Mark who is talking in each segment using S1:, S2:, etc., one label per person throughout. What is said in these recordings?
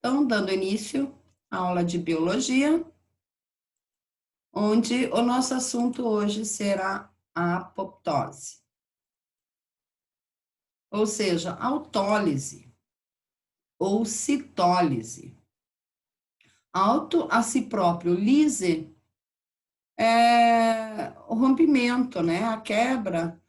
S1: Então, dando início à aula de biologia, onde o nosso assunto hoje será a apoptose, ou seja, autólise ou citólise. Auto a si próprio, lise é o rompimento, né? A quebra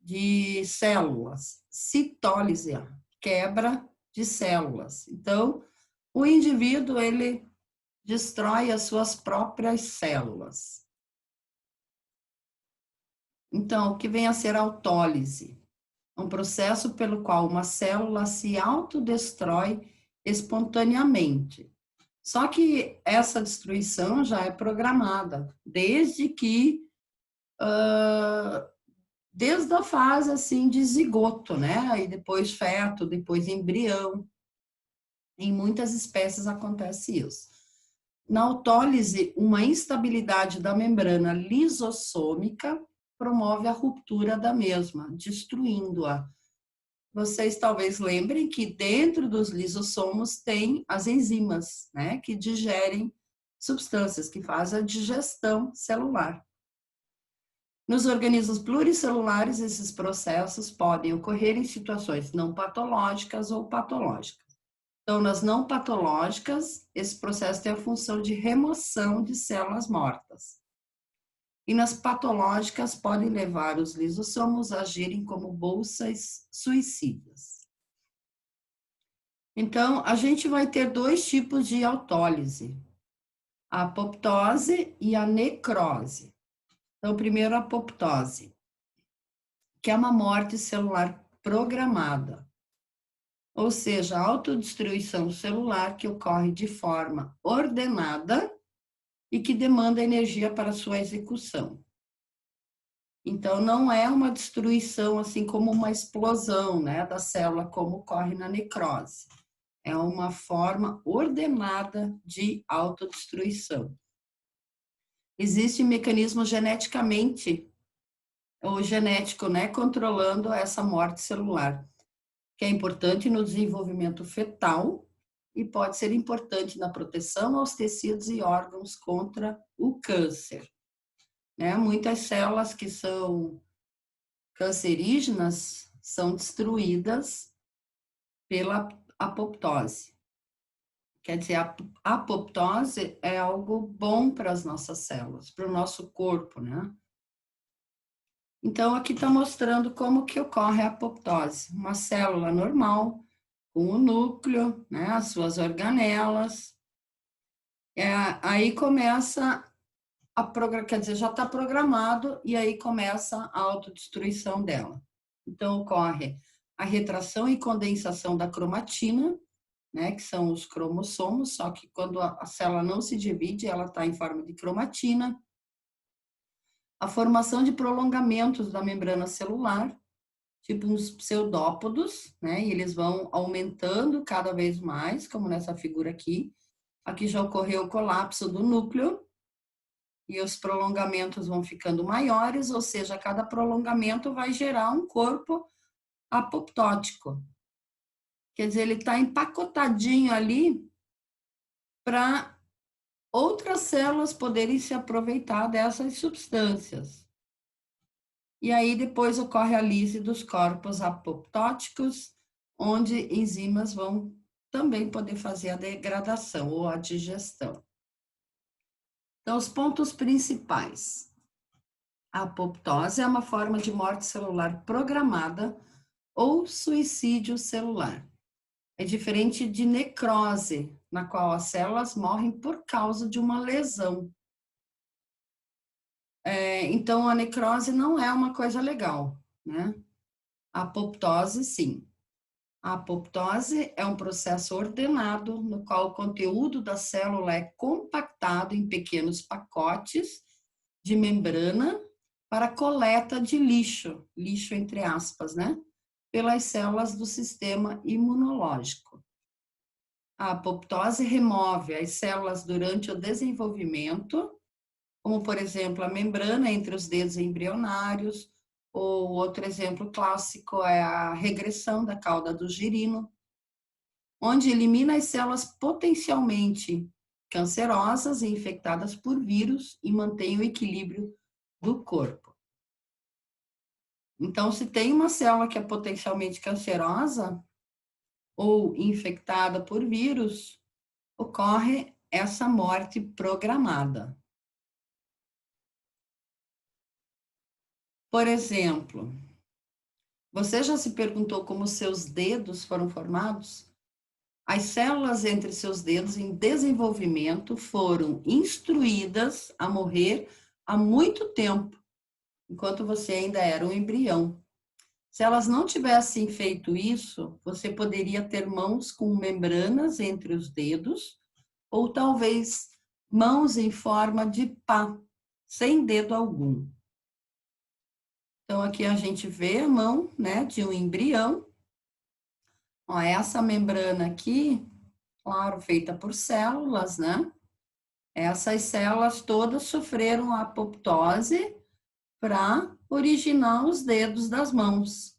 S1: de células. Citólise, quebra de células. Então, o indivíduo, ele destrói as suas próprias células. Então, o que vem a ser a autólise? É um processo pelo qual uma célula se autodestrói espontaneamente. Só que essa destruição já é programada, desde a fase assim de zigoto, né? E depois feto, depois embrião. Em muitas espécies acontece isso. Na autólise, uma instabilidade da membrana lisossômica promove a ruptura da mesma, destruindo-a. Vocês talvez lembrem que dentro dos lisossomos tem as enzimas, né, que digerem substâncias, que fazem a digestão celular. Nos organismos pluricelulares, esses processos podem ocorrer em situações não patológicas ou patológicas. Então, nas não patológicas, esse processo tem a função de remoção de células mortas. E nas patológicas, podem levar os lisossomos a agirem como bolsas suicidas. Então, a gente vai ter dois tipos de autólise, a apoptose e a necrose. Então, primeiro a apoptose, que é uma morte celular programada, ou seja, a autodestruição celular que ocorre de forma ordenada e que demanda energia para sua execução. Então, não é uma destruição assim como uma explosão, né, da célula, como ocorre na necrose. É uma forma ordenada de autodestruição. Existe mecanismo geneticamente, ou genético, né, controlando essa morte celular, que é importante no desenvolvimento fetal e pode ser importante na proteção aos tecidos e órgãos contra o câncer. Né? Muitas células que são cancerígenas são destruídas pela apoptose. Quer dizer, a apoptose é algo bom para as nossas células, para o nosso corpo, né? Então, aqui está mostrando como que ocorre a apoptose. Uma célula normal, com o núcleo, né, as suas organelas. Aí começa quer dizer, já está programado e aí começa a autodestruição dela. Então, ocorre a retração e condensação da cromatina, né, que são os cromossomos, só que quando a célula não se divide, ela está em forma de cromatina. A formação de prolongamentos da membrana celular, tipo uns pseudópodos, né, e eles vão aumentando cada vez mais, como nessa figura aqui. Aqui já ocorreu o colapso do núcleo, e os prolongamentos vão ficando maiores, ou seja, cada prolongamento vai gerar um corpo apoptótico. Quer dizer, ele está empacotadinho ali para outras células poderem se aproveitar dessas substâncias. E aí depois ocorre a lise dos corpos apoptóticos, onde enzimas vão também poder fazer a degradação ou a digestão. Então, os pontos principais. A apoptose é uma forma de morte celular programada ou suicídio celular. É diferente de necrose, na qual as células morrem por causa de uma lesão. Então, a necrose não é uma coisa legal, né? A apoptose, sim. A apoptose é um processo ordenado no qual o conteúdo da célula é compactado em pequenos pacotes de membrana para coleta de lixo, lixo entre aspas, né? Pelas células do sistema imunológico. A apoptose remove as células durante o desenvolvimento, como, por exemplo, a membrana entre os dedos embrionários, ou outro exemplo clássico é a regressão da cauda do girino. onde elimina as células potencialmente cancerosas e infectadas por vírus e mantém o equilíbrio do corpo. Então, se tem uma célula que é potencialmente cancerosa ou infectada por vírus, ocorre essa morte programada. Por exemplo, você já se perguntou como seus dedos foram formados? As células entre seus dedos em desenvolvimento foram instruídas a morrer há muito tempo, enquanto você ainda era um embrião. Se elas não tivessem feito isso, você poderia ter mãos com membranas entre os dedos, ou talvez mãos em forma de pá, sem dedo algum. Então, aqui a gente vê a mão, né, de um embrião. Ó, essa membrana aqui, claro, feita por células, né? Essas células todas sofreram apoptose para originar os dedos das mãos.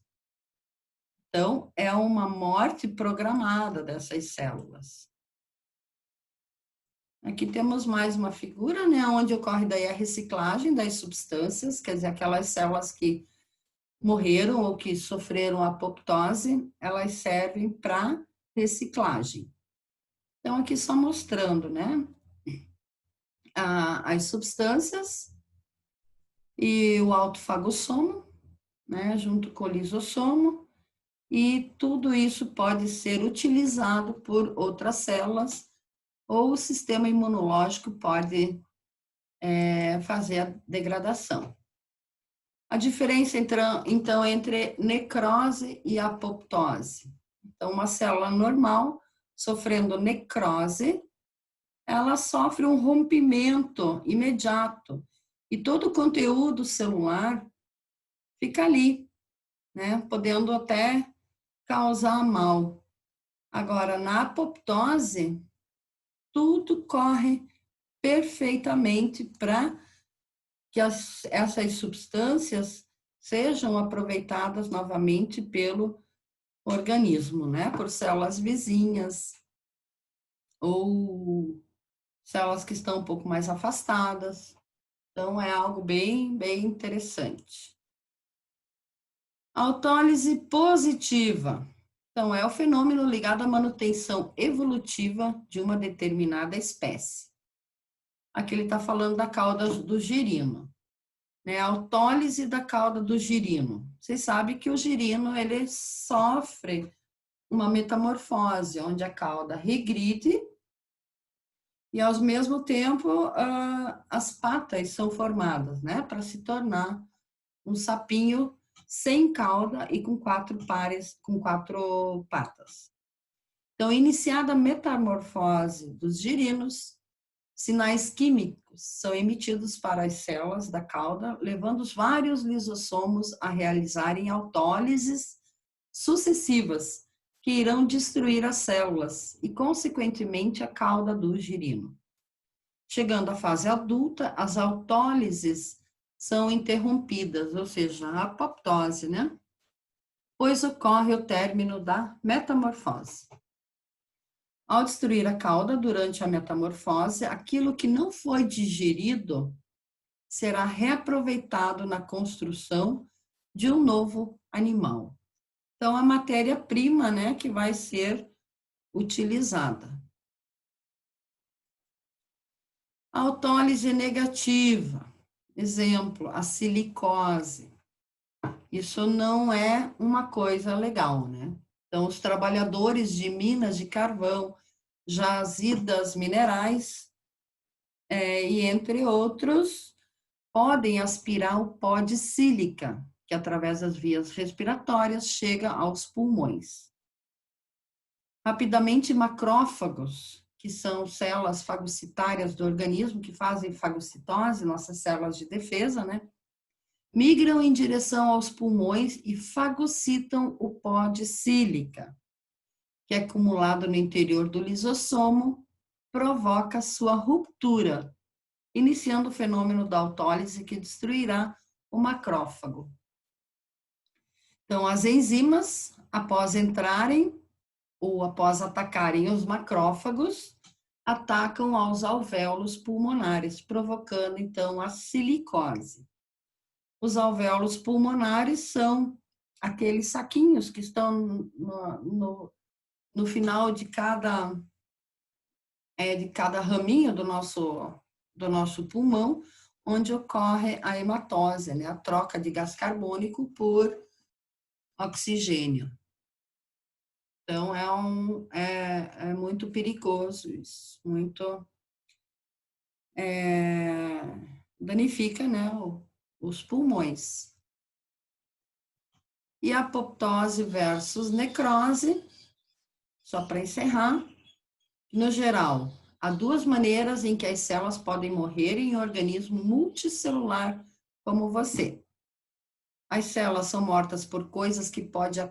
S1: Então, é uma morte programada dessas células. Aqui temos mais uma figura, né, onde ocorre daí a reciclagem das substâncias, quer dizer, aquelas células que morreram ou que sofreram apoptose, elas servem para reciclagem. Então, aqui só mostrando, né, as substâncias e o autofagossomo, né, junto com o lisossomo, e tudo isso pode ser utilizado por outras células ou o sistema imunológico pode fazer a degradação. A diferença, então, entre necrose e apoptose. Então, uma célula normal, sofrendo necrose, ela sofre um rompimento imediato e todo o conteúdo celular fica ali, né, podendo até causar mal. Agora, na apoptose, tudo corre perfeitamente para que essas substâncias sejam aproveitadas novamente pelo organismo, né? Por células vizinhas ou células que estão um pouco mais afastadas. Então, é algo bem, bem interessante. Autólise positiva. Então, é o fenômeno ligado à manutenção evolutiva de uma determinada espécie. Aqui ele está falando da cauda do girino, né? A autólise da cauda do girino. Vocês sabem que o girino, ele sofre uma metamorfose, onde a cauda regride e, ao mesmo tempo, as patas são formadas, né? Para se tornar um sapinho sem cauda e com quatro patas. Então, iniciada a metamorfose dos girinos, sinais químicos são emitidos para as células da cauda, levando os vários lisossomos a realizarem autólises sucessivas, que irão destruir as células e, consequentemente, a cauda do girino. Chegando à fase adulta, as autólises são interrompidas, ou seja, a apoptose, né? Pois ocorre o término da metamorfose. Ao destruir a cauda durante a metamorfose, aquilo que não foi digerido será reaproveitado na construção de um novo animal. Então, a matéria-prima, né, que vai ser utilizada. Autólise negativa. Exemplo, a silicose. Isso não é uma coisa legal, né? Então, os trabalhadores de minas de carvão, jazidas minerais, e entre outros, podem aspirar o pó de sílica, que através das vias respiratórias chega aos pulmões. Rapidamente, macrófagos, que são células fagocitárias do organismo que fazem fagocitose, nossas células de defesa, né? Migram em direção aos pulmões e fagocitam o pó de sílica, que é acumulado no interior do lisossomo, provoca sua ruptura, iniciando o fenômeno da autólise que destruirá o macrófago. Então, as enzimas, após entrarem ou após atacarem os macrófagos, atacam aos alvéolos pulmonares, provocando, então, a silicose. Os alvéolos pulmonares são aqueles saquinhos que estão no final de cada raminho do nosso pulmão, onde ocorre a hematose, né? A troca de gás carbônico por oxigênio. Então, é muito perigoso isso, muito danifica, né, os pulmões. E apoptose versus necrose, só para encerrar, no geral, há duas maneiras em que as células podem morrer em um organismo multicelular como você. As células são mortas por coisas que podem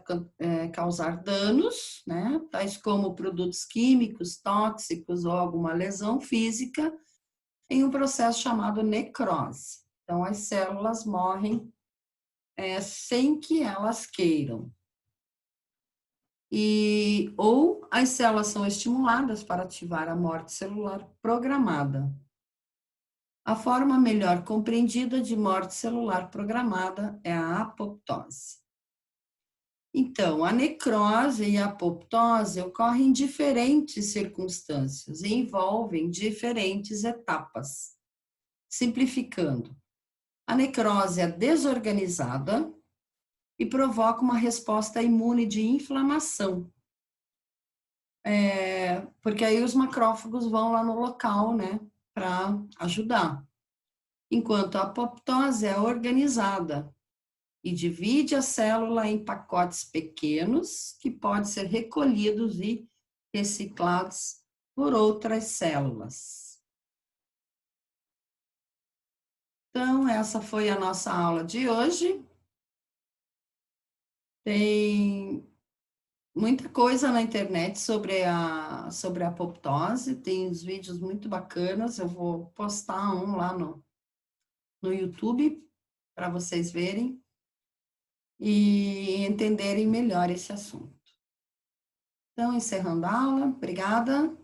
S1: causar danos, né? Tais como produtos químicos, tóxicos ou alguma lesão física, em um processo chamado necrose. Então, as células morrem sem que elas queiram. Ou as células são estimuladas para ativar a morte celular programada. A forma melhor compreendida de morte celular programada é a apoptose. Então, a necrose e a apoptose ocorrem em diferentes circunstâncias e envolvem diferentes etapas. Simplificando, a necrose é desorganizada e provoca uma resposta imune de inflamação. Porque aí os macrófagos vão lá no local, né, para ajudar. Enquanto a apoptose é organizada e divide a célula em pacotes pequenos que podem ser recolhidos e reciclados por outras células. Então, essa foi a nossa aula de hoje. Tem muita coisa na internet sobre a apoptose, tem uns vídeos muito bacanas, eu vou postar um lá no YouTube para vocês verem e entenderem melhor esse assunto. Então, encerrando a aula, obrigada.